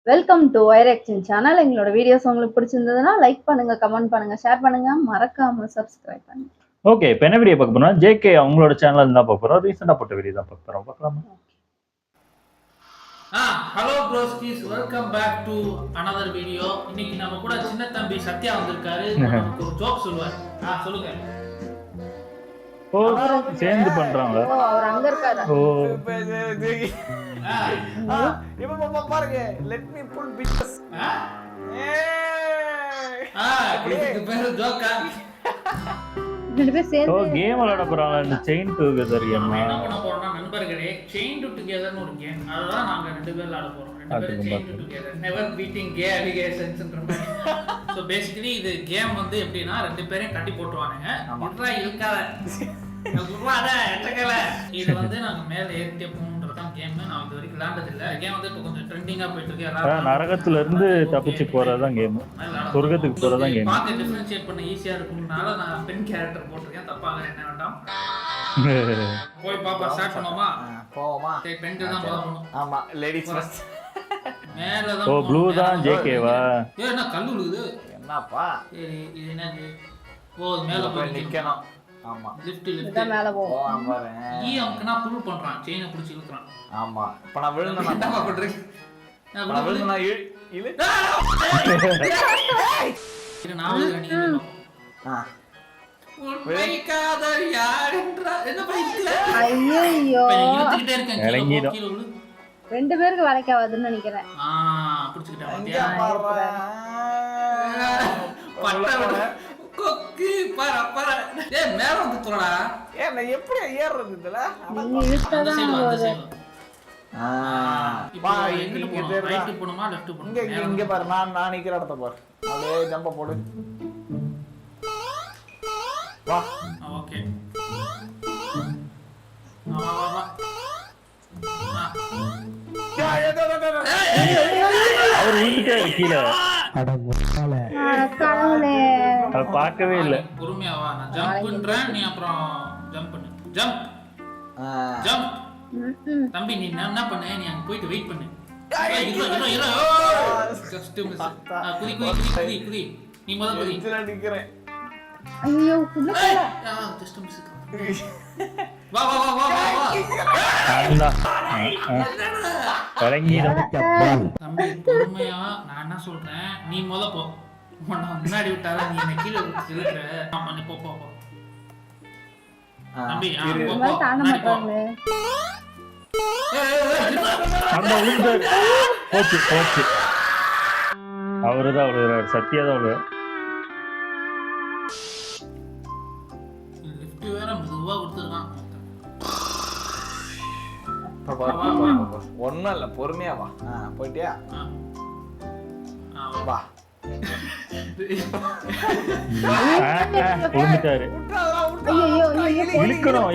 Welcome to வைரக்ஷன் channel. எங்களோட videos உங்களுக்கு பிடிச்சிருந்ததுன்னா லைக் பண்ணுங்க, கமெண்ட் பண்ணுங்க, ஷேர் பண்ணுங்க, மறக்காம சப்ஸ்கிரைப் பண்ணுங்க. ஓகே, இப்போ என்ன வீடியோ பார்க்க போறோம்? ஜேகே அவங்களோட சேனல்ல இருந்தா பார்க்க போறோம். ரீசெண்டா போட்ட வீடியோ தான் பார்க்க போறோம். பார்க்கலாமா? Hello broskis, welcome back to another video. இன்னைக்கு நம்ம கூட சின்ன தம்பி சத்யா வந்திருக்காரு. நமக்கு ஒரு ஜோக் சொல்லுவார். சொல்லுங்க. ஓ, சேர்ந்து பண்றாங்க. ஓ, அவர் அங்க இருக்காரு. ஓ, இப்ப பாருங்க, let me pull bitches. இதுக்கு பேரு ஜோக்கா? ரெண்டு பேரும் ஓ, சேர்ந்து கேம் விளையாட போறாங்க. இந்த செயின் டுகெதர் கேம். என்ன பண்ண போறோம்னா நண்பர்களே, செயின் டு டுகெதர்னு ஒரு கேம். அதுதான் நாங்க ரெண்டு பேரும் விளையாட போறோம். ரெண்டு பேரும் chain to together, never beating கே அலிகேஷன்ஸ்ன்ற மாதிரி. சோ பேசிக்கலி இது கேம் வந்து எப்படின்னா ரெண்டு பேரையும் கட்டி போட்டுருவானுங்க. இதுதான் இருக்காத இது வந்து நாங்க மேல ஏறிட்டே போகணுன்றதான் கேம். நான் இது வரைக்கும் விளையாண்டது இல்ல. கேம் வந்து இப்போ கொஞ்சம் ட்ரெண்டிங்கா போயிட்டு இருக்கு. நரகத்துல இருந்து தப்பிச்சு போறதுதான் கேம். சொர்க்கத்துக்கு போறதுதான் கேம். பார்த்து டிஃபரன்ஷியேட் பண்ண ஈஸியா இருக்கும்னால நான் பெண் கேரக்டர் போட்டிருக்கேன். தப்பாக என்ன வேண்டாம். போய் பாப்பா ஸ்டார்ட் பண்ணுவோமா? போவோமா? சரி, பெண்கள் தான் போகணும். ஆமா, லேடிஸ் ஃபர்ஸ்ட். மேல தான். ஓ, ப்ளூ தான் ஜேகேவா? என்ன கல்லு விழுகுது? என்னப்பா? சரி, இது என்னது? ஓ, மேல போய் நிக்கணும். ஆமா, லிஃப்ட் இதான் மேல போவோம். போவான் பாரு. அவனுக்குனா புல் பண்றான், செயினை பிடிச்சி இழுக்கிறான். ஆமா, இப்ப நான் விழுந்தேன். என்னப்பா பண்றீங்க? நான் விழுந்தேன். இழு. இது நான் விழுகிறேன், நீ விழுகணும். உண்மை காதல் யார் என்றால் என்ன பண்ணிருக்கல? ஐயோ, இழுத்துக்கிட்டே இருக்கேன். இறங்கிடும். கீழே விழு. ரெண்டு பேருக்கு வளைக்காதுன்னு நினைக்கிறேன். பிடிச்சிக்கிட்டேன் இங்க பாத்தியா? பாரு. பட்டை விட கொக்கு பர. ஏய், மேல வந்து போறடா. நான் எப்படி ஏறுறது இதுல? நீங்க அந்த இழுத்தாதான் சைடு அந்த வருது. சைடு. இப்போ எங்கிட்டு போகணும்? ரைட் போணுமா லெஃப்ட் இங்க போணுமா? இங்க பாரு. நான் நிக்கிற இடத்த பாரு. அப்படியே ஜம்ப போடு. வா. ஓகே. வா. அவர் விழுந்துட்டாரு கீழே. கடவுளே, அதை பார்க்கவே இல்ல. பொறுமையா வா. நான் ஜம்ப் பண்றேன், நீ அப்புறம் ஜம்ப் பண்ணு. ஜம்ப். தம்பி, நீ என்ன பண்ணு? நீ அங்க போயிட்டு வெயிட் பண்ணு. இரு. Just miss. குதி. நீ முதல்ல குதி. இதுல நிக்கிறேன். ஐயோ, உள்ள போல. Just miss. வா. இறங்கிடும். தம்பி, பொறுமையா. நான் என்ன சொல்றேன், நீ முத போ. உன்னை முன்னாடி விட்டாதான் நீ என்ன கீழே இருக்கிற. பண்ணி போ. தம்பி, இந்த மாதிரி தாண்ட மாட்டாங்களே. அந்த விழுந்தாரு. போச்சு. அவருதான் விழுகிறாரு. சத்யா தான் விழுகிறார். லிஃப்ட் வேற மெதுவா கொடுத்துருக்கான். ஒண்ணும் இல்ல, பொறுமையா வா. போயிட்டியா? வா. விழுந்துட்டாரு. ஐயோ, இழுக்கணும்.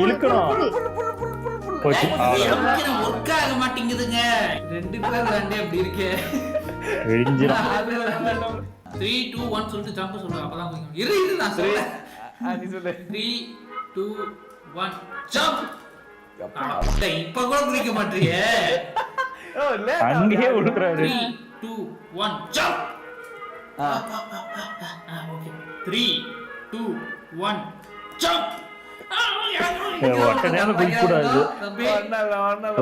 போச்சு. ஒர்க் ஆக மாட்டேங்குதுங்க. ரெண்டு பேரும் ரெண்டே அப்படி இருக்கு. விழிஞ்சிடும். 3 2 1 சொல்லிட்டு ஜம்ப் சொல்லுங்க. அப்பதான் குதிக்கும். இரு நான் சொல்றேன். நீ சொல்லு. 3 2 1 ஜம்ப். இப்ப கூட குதிக்க மாட்டீங்க. அங்கேயே விழுறாரு. 3 2 1 ஜம்ப். ஓகே. 3 2 1 ஜம்ப். ஒட்ட நேரம் குதிக்க கூடாது.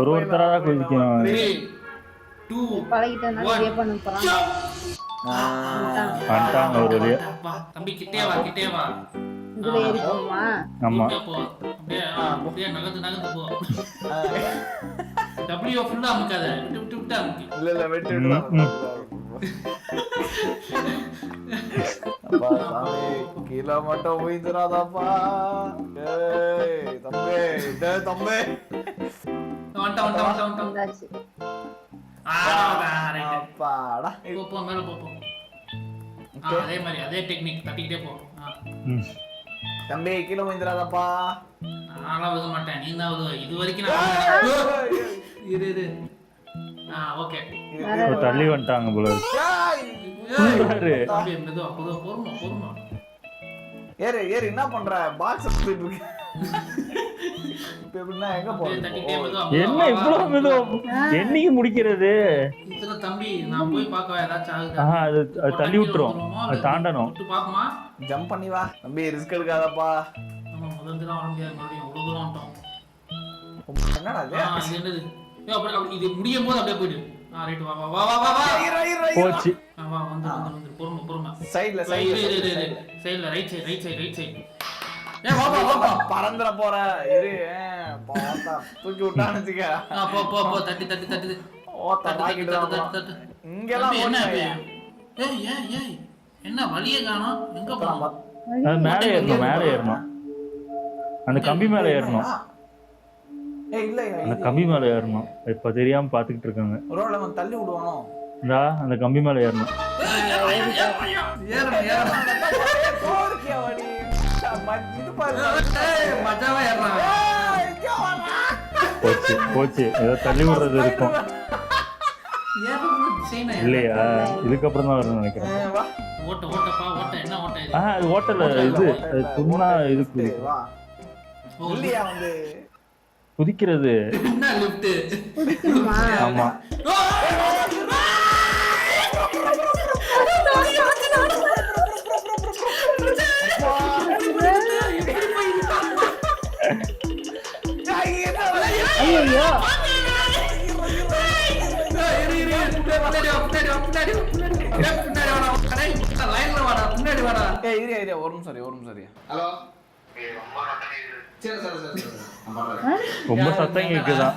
ஒருத்தரா தான் குதிக்கணும். 3 2 பழகிட்டனால இதே பண்ண போறான். வந்துட்டாங்க ஒரு வழியா. தம்பி, கிட்டே வா. இதுல ஏறி போமா? ஆமா. அப்படியே நகர்ந்து போ. W ஃபுல்லா அமுக்காத. விட்டு அமுக்கி. இல்ல வெட்டு. அப்பா சாமி, கீழே மட்டும் உயிந்துராதாப்பா. தம்பி. வந்துட்டான். வந்தாச்சு. அப்பாடா. போ, மேல போ. அதே மாதிரி அதே டெக்னிக், தட்டிக்கிட்டே போ. தம்பி, கீழே உயிந்துராதாப்பா. நான்லாம் விழுக மாட்டேன், நீ தான் விழுவ. இது வரைக்கும் நான் இரு. ஓகே. தள்ளி வந்துட்டாங்க போல. தம்பி, மெதுவா பொறுமா. ஏறு என்ன பண்ற? பாக்ஸ் போயிட்டு இருக்கு. இப்போ எப்படின்னா எங்க அப்படியே போறது தட்டிக்கிட்டே மெதுவா, என்ன வா, வா, இவ்வளவு வா. மெதுவா என்னைக்கு முடிக்கிறது? இதுல தம்பி நான் போய் பார்க்கவா ஏதாச்சும் ஆகுதா? ஆஹா அது தள்ளி கீழே விட்டுரும். வந்துருவோமா? அது இல்ல தாண்டணும். விட்டு பார்ப்போமா? ஜம்ப் பண்ணி வா தம்பி, ரிஸ்க் எடுக்காதப்பா. நம்ம முதல்ல தான் வர முடியாது, மறுபடியும் அவ்வளவு தூரம் வந்துட்டோம். என்னடா இது? இது என்னது? ஏய், அப்படி இது முடியும் போது அப்படியே போயிடு. ரைட், வா வா வா வா வா வா. போச்சு. வா வந்து பொறுமை பொறுமை. சைடுல சைடுல ரைட் சைடு. ஏய் வா வா வா வா. பறந்துற போற இரு. பாத்தா தூக்கி விட்டானுச்சுக்க. போ தட்டு. ஓட்ட ராக்கெட் தட்டு. இங்கலாம் என்ன ஓடுறியா? ஏய் என்ன வழியே காணோம்? எங்க போறோம்? அது மேலே ஏறணும். அந்த கம்பி மேலே ஏறணும். ஏய் இல்ல அந்த கம்பி மேலே ஏறணும். இப்ப தெரியாம பாத்துக்கிட்டு இருக்காங்க. ரோட்ல வந்து தள்ளி விடுவானோ? இந்தா அந்த கம்பி மேலே ஏறணும். ஏறணும். கோர்க்கியா வடி. இது பாரு. மஜாவா ஏறறான். போச்சு ஏதோ தள்ளி விடுறது இருக்கும் ஏறணும் சீனா. இல்லையா? இதுக்கப்புறம் தான் வரும்னு நினைக்கிறேன். வா. ஓட்ட என்ன ஓட்ட இது? அது ஓட்டல இது சும்மா இது வா. இல்லையா வந்து குதிக்கிறது. என்ன லிஃப்ட்? ஆமா ஐயோ ஒரு நிமிஷம் சரி. ஹலோ. சரி. ரொம்ப சத்தம் கேக்குதான்.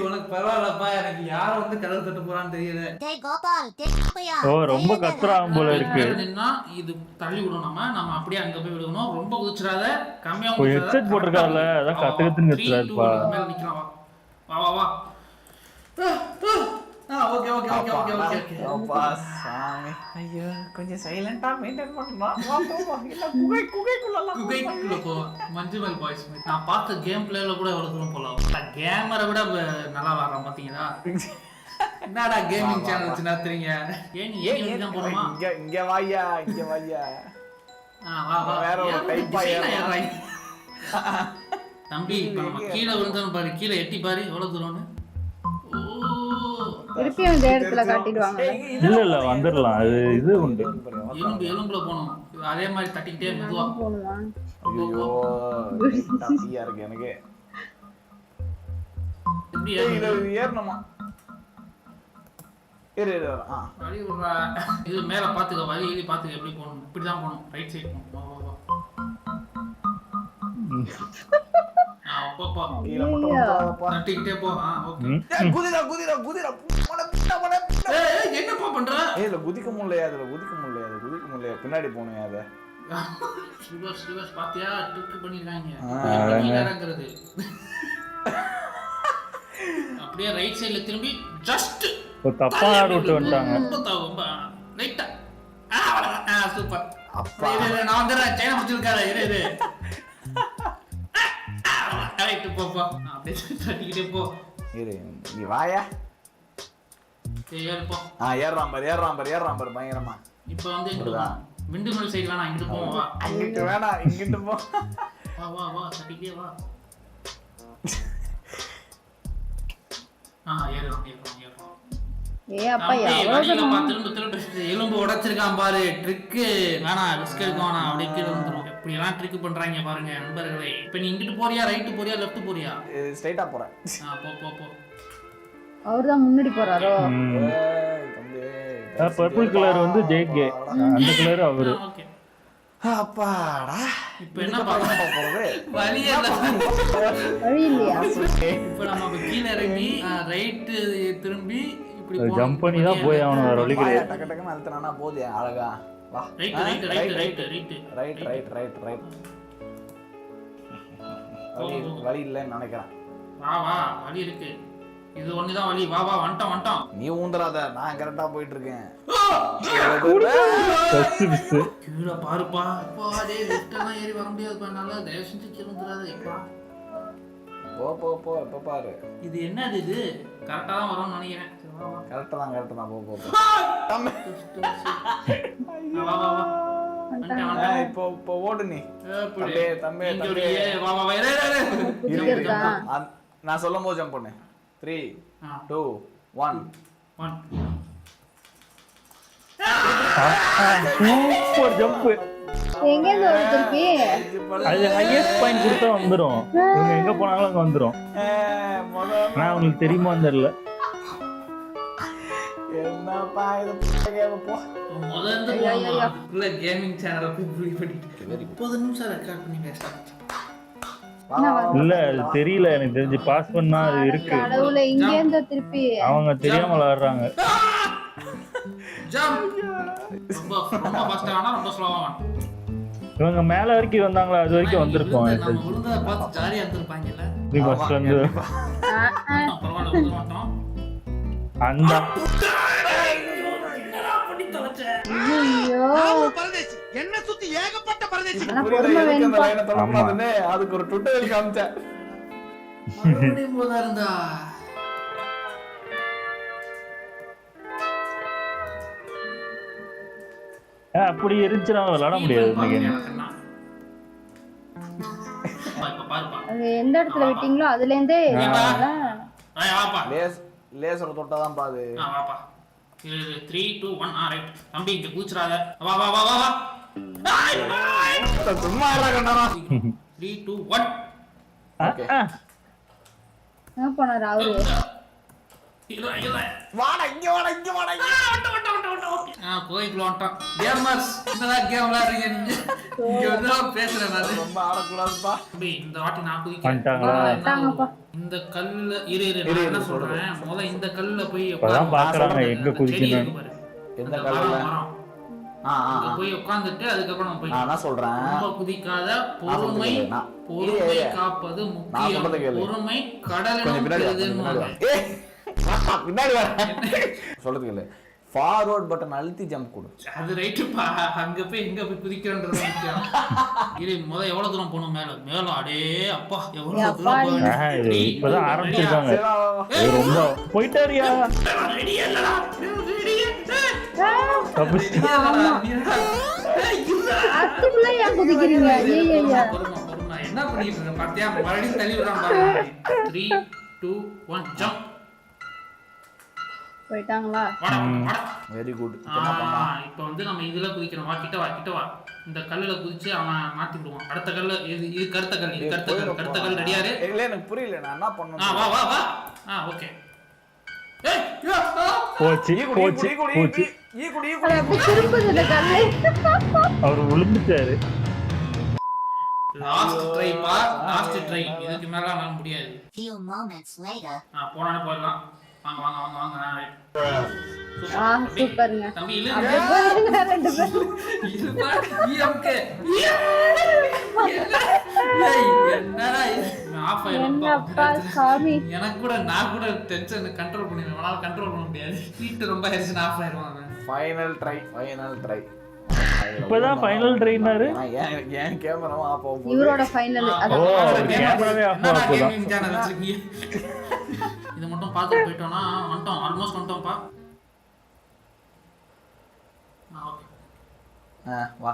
உனக்கு பரவாயில்லப்பா, எனக்கு யார் வந்து கதவு தட்ட போறான்னு தெரியல. ஓ ரொம்ப கத்துறான் போல இருக்கு. நின்னா இது தள்ளி விடணும். நம்ம அப்படியே அங்க போய் விடணும். ரொம்ப குதிச்சிராத, கம்மியா ஹெட்செட் போட்டிருக்காருல, அதான் கத்துக்கத்துன்னு கத்துறாருப்பா. மேல நிக்கலாம். வா. ஓகே. அப்பா சாமி. ஐயோ கொஞ்சம் சைலண்டா மெயின்டைன் பண்ணணும். வா போ. இல்ல குகைக்குள்ளலாம். குகைக்குள்ள போ. மஞ்சுமல் பாய்ஸ். நான் பார்த்த கேம் பிளேல கூட எவ்வளவு தூரம் போலாம். கேமரை விட நல்லா வரான் பாத்தீங்களா? என்னடா கேமிங் சேனல் வச்சு நடத்துறீங்க? ஏன் தான் போறோமா? இங்க வாயா. வா. வேற ஒரு டைப்பா ஏறலாம். தம்பி இப்ப நம்ம கீழே விழுந்தோம் பாரு, கீழே எட்டி பாரு எவ்வளவு தூரம்னு. திருப்பியும் இந்த இடத்துல காட்டிடுவாங்க. இல்ல வந்துடலாம். அது இது உண்டு. எலும்புல போனோம். அதே மாதிரி தட்டிக்கிட்டே மெதுவா போணுமா? ஐயோ தப்பியா இருக்கு எனக்கு. எப்படி இது ஏறணுமா? வழி விடுறா. இது மேல பாத்துக்க, வழி பாத்துக்க எப்படி போகணும். இப்படிதான் போகணும். ரைட் சைடு போகணும். வா. தட்டிக்கிட்டே போ. ஓகே. குதிரா. என்னப்பா பண்ற? ஏய் குதிக்க முடியலையா? குதிக்க முடியலையா? பின்னாடி போணும் அத. ரிவர்ஸ் பாத்தியா? ட்ரிக் பண்ணிருக்காங்க. இறங்குறது. அப்படியே ரைட் சைடுல திரும்பி ஜஸ்ட் ஒரு தப்பான ரூட் வந்துட்டாங்க. ரைட்டா. சூப்பர். அப்பா நான் வந்துறேன். சைனா முடிச்சிருக்காரு. இரு. ரைட் போப்பா. அப்படியே தட்டிக்கிட்டே போ. இரு நீ வாயா. ஏறு போ. ஏறாம் பாரு பயங்கரமா. இப்போ வந்து இங்க விண்டுமல் சைடு வேணா, இங்கிட்டு போவோம். வா. அங்கிட்டு வேணாம், இங்கிட்டு போ. வா தட்டிக்கிட்டே வா. ஏறுறோம். அப்பா திரும்ப எலும்பு உடைச்சிருக்கான் பாரு. ட்ரிக்கு வேணா, ரிஸ்க் எடுக்க வேணாம். அப்படியே கீழே வந்துரும். இப்படி எல்லாம் ட்ரிக் பண்றாங்க பாருங்க நண்பர்களே. இப்ப நீ இங்கிட்டு போறியா, ரைட்டு போறியா, லெஃப்ட் போறியா? ஸ்ட்ரைட்டா போறேன். போ. அவர்தான் முன்னாடி போறாரோ? பர்பிள் கலர் வந்து ஜேகே, அந்த கலர் அவரு. ஓகே. அப்பாடா. இப்போ என்ன பார்க்க போறது? வழி இல்லையா? இப்போ நம்ம கீழ இறங்கி ரைட் திரும்பி இப்படி போறோம். ஜம்ப் பண்ணி தான் போய் அவன வர வழி கிடையாது. டக்கு டக்குன்னு அழுத்துறானா போதே அழகா. வா. ரைட். வழி இல்லன்னு நினைக்கிறேன். வா வழி இருக்கு. இது ஒண்ணுதான் வழி. வா வந்துட்டோம். நீ ஊந்துறாத, நான் கரெக்டா போயிட்டு இருக்கேன். கீழ பாருப்பா. அப்பா டேய் லெஃப்ட் எல்லாம் ஏறி வர முடியாதுப்பா. நல்லா தயவு செஞ்சு கீழ வந்துறாத. எப்பா போ இப்ப பாரு. இது என்னது? இது கரெக்ட்டா தான் வரும்னு நினைக்கிறேன். கரெக்ட்டா தான் போ. வா. இப்போ ஓடு நீ. எப்படி? தம்பி இங்க ஒரு வா வா வா இரு, இரு, இரு. இருக்கா? நான் சொல்லும்போது ஜம்ப் பண்ணு. 3 2 1 One. Super jump. எங்க இருந்து வரும் திருப்பி? அது ஹையஸ்ட் பாயிண்ட் கொடுத்தா வந்துரும். இவங்க எங்க போனாலும் அங்க வந்துரும். ஆனா உங்களுக்கு தெரியுமான்னு தெரியல. என்னப்பா இது போ. முதல்ல போனோம்ல கேமிங் சேனலை போய் புடி பண்ணிட்டு 30 நிமிஷம் ரெக்கார்ட் பண்ணி பேசலாம். இல்ல அது தெரியல எனக்கு தெரிஞ்சு பாஸ் பண்ணா அது இருக்கு. கடவுளே இங்க இருந்து திருப்பி. அவங்க தெரியாம விளையாடுறாங்க. ஜம்ப். ரொம்ப ஃபாஸ்டா ஆனா ரொம்ப ஸ்லோவா ஆனா. இவங்க மேல வரைக்கும் வந்தாங்களா அது வரைக்கும் வந்திருப்போம். நம்ம விழுந்தத பார்த்து ஜாலியா இருந்திருப்பாங்கல்ல. இது ஃபர்ஸ்ட் வந்து பரவாயில்ல விழுக மாட்டோம். அந்த ஐயோ என்ன சுத்தி ஏகப்பட்ட பரதேசி. ஆனா பொறுமை வேணும்பா. அதுக்கு ஒரு டுட்டோரியல் காமிச்சேன். மறுபடியும் போதா இருந்தா அப்படி இருந்துச்சுன்னா விளையாட முடியாது இன்னைக்கு. இப்ப பாருப்பா. அது எந்த இடத்துல விட்டீங்களோ அதுல இருந்தே வாப்பா. லேசர் தொட்டாதான் பாது. வாப்பா. 3 2 1 ரைட். தம்பி இங்க கூச்சறாத. வா வா வா வா வா. சும்மா இல்ல கண்ணா. 3 2 1. ஓகே. என்ன பண்ணாரு அவரு? வாடா இங்க வாடா இங்க வாடா. கோயிலுக்குள்ள வந்துட்டோம். கேமர்ஸ் என்னதான் கேம் விளையாடுறீங்க நீங்க? இங்க வந்து பேசுறேன் நான். ரொம்ப ஆடக்கூடாதுப்பா. தம்பி இந்த வாட்டி நான் குதிக்கிறேன். வந்துட்டாங்கப்பா. இந்த கல்லுல இரு நான் என்ன சொல்றேன்? முதல்ல இந்த கல்லுல போய் இப்பதான் பாக்குறாங்க எங்க குதிக்கணும். எந்த கல்லுல? அங்க போய் உட்கார்ந்துட்டு அதுக்கப்புறம் நம்ம போய் நான் என்ன சொல்றேன்? ரொம்ப குதிக்காத பொறுமை காப்பது முக்கியம். பொறுமை கடலிலும் பெரிதுன்னு. பின்னாடி வர சொல்றதுக்கு இல்ல. ஃபார்வர்ட் பட்டன் அழுத்தி ஜம்ப் கொடு. அது ரைட்டுப்பா. அங்க போய் எங்க போய் குதிக்கிறன்றது முக்கியம். இது முதல்ல எவ்வளவு தூரம் போகணும்? மேல அடே அப்பா எவ்வளவு தூரம் போகணும்? இப்பதான் ஆரம்பிச்சிருக்காங்க. ரொம்ப போயிட்டாரியா? அதுக்குள்ள ஏன் குதிக்கிறீங்க? ஐயையா. என்ன பண்ணிட்டு இருக்க பாத்தியா? மறுபடியும் தள்ளி விடுறான் பாருங்க. 3 2 1 ஜம்ப். போயிட்டாங்களா? Very good. இப்போ வந்து நம்ம இதுல குதிக்கிறோம். வா கிட்ட வா. இந்த கல்லுல குதிச்சு அவன் மாத்தி விடுவான். அடுத்த கல்லு இது கருத்த கல் ரெடியா இரு. இல்ல எனக்கு புரியல நான் என்ன பண்ணனும். வா வா வா. ஓகே. ஏய் போச்சு. அப்படி திரும்புது இந்த கல்லு. அவர் விழுந்துட்டாரு. Last try. இதுக்கு மேல நான் முடியாது. Few moments later. போனானே போயிடலாம். வாங்க ரைட். சூப்பருங்க. தம்பி இல்ல அப்படியே போயிருங்க ரெண்டு பேரும். இதுமா EMK. என்னடா ஆஃப் என்னப்பா சாமி. நான் கூட டென்ஷன் கண்ட்ரோல் பண்ணிடுவேன். அவனால கண்ட்ரோல் பண்ண முடியாது. ஹீட் ரொம்ப ஆயிருச்சு ஆஃப் ஆயிடுவான். Final try. இப்பதான் ஃபைனல் ட்ரைனாரு. ஏன் கேமராவும் ஆஃப் ஆகும். இவரோட ஃபைனல் அதான் கேமராவே ஆஃப் ஆகுது. கேமிங் சேனல் வச்சிருக்கீங்க. இது மட்டும் பார்த்து போய்ட்டோம்னா வந்துட்டோம். ஆல்மோஸ்ட் வந்துட்டோம்ப்பா. ஓகே. வா.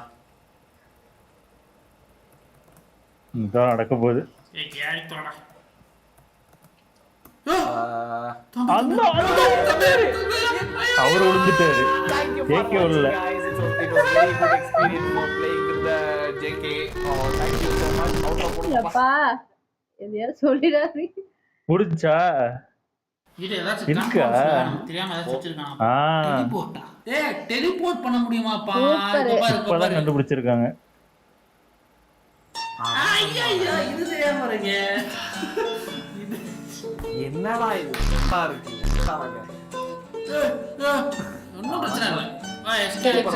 இதான் நடக்க போகுது. ஏய் கேரி தோடா. அவர் விழுந்துட்டாரு. JK உள்ள. அப்பா எதையா சொல்லிடாரு. முடிஞ்சா இது ஏதாச்சும் இருக்கா? தெரியாம ஏதாச்சும் வச்சிருக்கானா? டெலிபோர்ட்டா? டெலிபோர்ட் பண்ண முடியுமாப்பா? இப்பதான் கண்டுபிடிச்சிருக்காங்க. ஐயா இது தெரியாம இருக்கே. என்னடா இது இருக்கு. ஒன்னும் பிரச்சனை இல்ல. வா எஸ்கேப்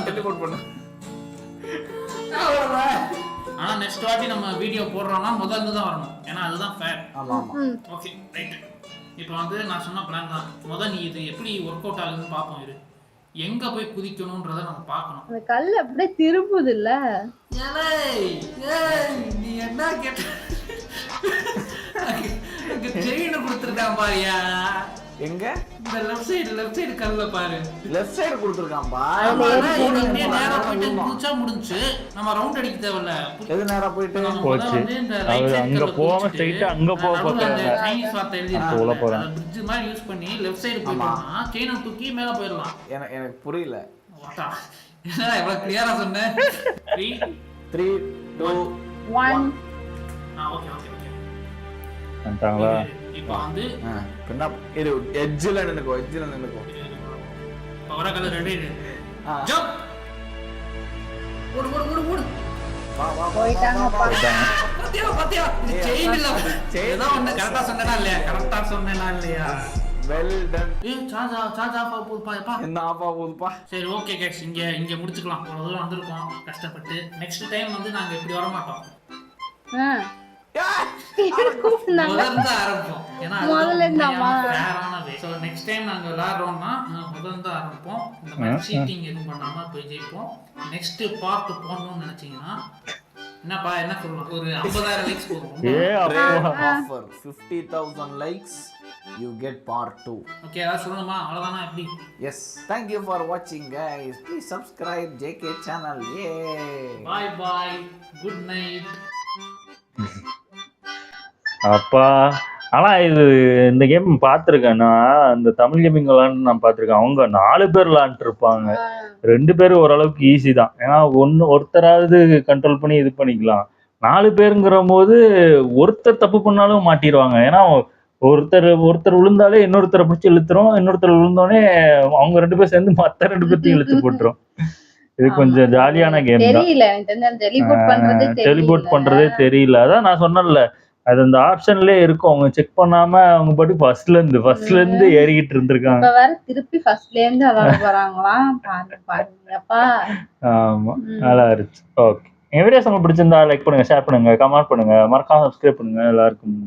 டெலிபோர்ட் பண்ணு. ஆனா நெக்ஸ்ட் வாட்டி நம்ம வீடியோ போடுறோம்னா முதல்ல தான் வரணும். ஏன்னா அதுதான் ஃபேர். ஆமா. Okay right. இப்போ வந்து நான் சொன்ன பிளான் தான். முதல்ல நீ இது எப்படி ஒர்க் அவுட் ஆகுதுன்னு பார்ப்போம். இரு எங்க போய் குதிக்கணும்ன்றத நம்ம பார்க்கணும். அந்த கல் அப்படியே திரும்புது இல்ல? நீ என்ன கேட்ட? செயின் கொடுத்துருக்கான் பாரியா. எங்க இந்த லெஃப்ட் சைடு கல்ல பாரு. லெஃப்ட் சைடு கொடுத்துருக்கான்பா. ஆமா, அதான் இது அப்படியே நேரா போயிட்டு குதிச்சா முடிஞ்சுச்சு. நம்ம ரவுண்ட் அடிக்க தேவையில்ல. எது நேரா போயிட்டு நம்ம போச்சு. முதல்ல வந்து இந்த right side அங்க கல்ல போகாம குதிச்சுட்டு, straight ஆ அங்க போக நடுவுல அந்த பார்க்கறாங்க. Chinese வார்த்தை எழுதி உள்ள இருக்குல்ல, போறேன். அந்த bridge மாதிரி யூஸ் பண்ணி லெஃப்ட் சைடு போயிட்டோம்னா செயினை தூக்கி மேல போயிடலாம். எனக்கு புரியல. வாட்டா. என்னடா இவ்வளவு கிளியரா சொன்னேன்? 3 3 2 1 ஓகே. வந்துட்டாங்களா? இப்போ வந்து பின்ன இரு எட்ஜ்ல நின்னுக்கோ. பவரா கலர் ரெடி. ஆ. ஜம்ப். ஓடு. வா போயிட்டாங்கப்பா. பாத்தியா இது செயின் இல்ல. ஏதோ ஒண்ணு கரெக்ட்டா சொன்னேனா இல்லையா? Well done. சார்ஜ் ஆஃப் போகுதுப்பா. என்ன ஆஃபா போகுதுப்பா. சரி ஓகே गाइस, இங்க முடிச்சுக்கலாம். அவ்வளவு தூரம் வந்திருக்கோம் கஷ்டப்பட்டு. நெக்ஸ்ட் டைம் வந்து நாங்க இப்படி வர மாட்டோம். முதல்ல ஆரம்பிப்போம். ஏன்னா முதல்ல இருந்தாமா? ஃபேரான வே. சோ நெக்ஸ்ட் டைம் நாங்க விளையாடுறோம்னா முதல்ல ஆரம்பிப்போம். இந்த மாதிரி சீட்டிங் எதுவும் பண்ணாம போய் ஜெயிப்போம். நெக்ஸ்ட் பார்ட் போடணும்னு நினைச்சீங்கன்னா என்னப்பா என்ன சொல்லலாம், ஒரு 50,000 லைக்ஸ் போதும். Offer 50,000 likes you get part 2. Okay, அத சொல்லணுமா? அவ்வளவுதானா எப்படி? Yes, thank you for watching guys. Please subscribe JK channel. Yay. Bye. Good night. அப்பா ஆனா இது இந்த கேம் பார்த்துருக்கேன் நான். இந்த தமிழ் கேமிங் விளாண்டு நான் பார்த்துருக்கேன். அவங்க 4 பேர் விளாண்டுட்டு இருப்பாங்க. 2 பேர் ஓரளவுக்கு ஈஸி தான். ஏன்னா ஒருத்தராவது கண்ட்ரோல் பண்ணி இது பண்ணிக்கலாம். 4 பேருங்கிற போது ஒருத்தர் தப்பு பண்ணாலும் மாட்டிடுவாங்க. ஏன்னா ஒருத்தர் விழுந்தாலே இன்னொருத்தரை பிடிச்சி இழுத்துரும். இன்னொருத்தர் விழுந்தோடனே அவங்க 2 பேர் சேர்ந்து மற்ற 2 பேர்த்தையும் இழுத்து போட்டுரும். இது கொஞ்சம் ஜாலியான கேம் தான். தெரியல எனக்கு தெரிஞ்ச டெலிபோர்ட் பண்றதே தெரியல. அதான் நான் சொன்னேன்ல, அது அந்த ஆப்ஷன்லயே இருக்கும். அவங்க செக் பண்ணாம அவங்க பாட்டு ஃபர்ஸ்ட்ல இருந்து ஏறிக்கிட்டு இருந்திருக்காங்க. இப்ப வேற திருப்பி ஃபர்ஸ்ட்ல இருந்து விளையாட போறாங்களா? பாருங்கப்பா. ஆமா, நல்லா இருந்துச்சு. ஓகே, என் வீடியோஸ் உங்களுக்கு பிடிச்சிருந்தா லைக் பண்ணுங்க, ஷேர் பண்ணுங்க, கமெண்ட் பண்ணுங்க, மறக்காம சப்ஸ்கிரைப் பண்ணுங்க. எல்லாருக்கும்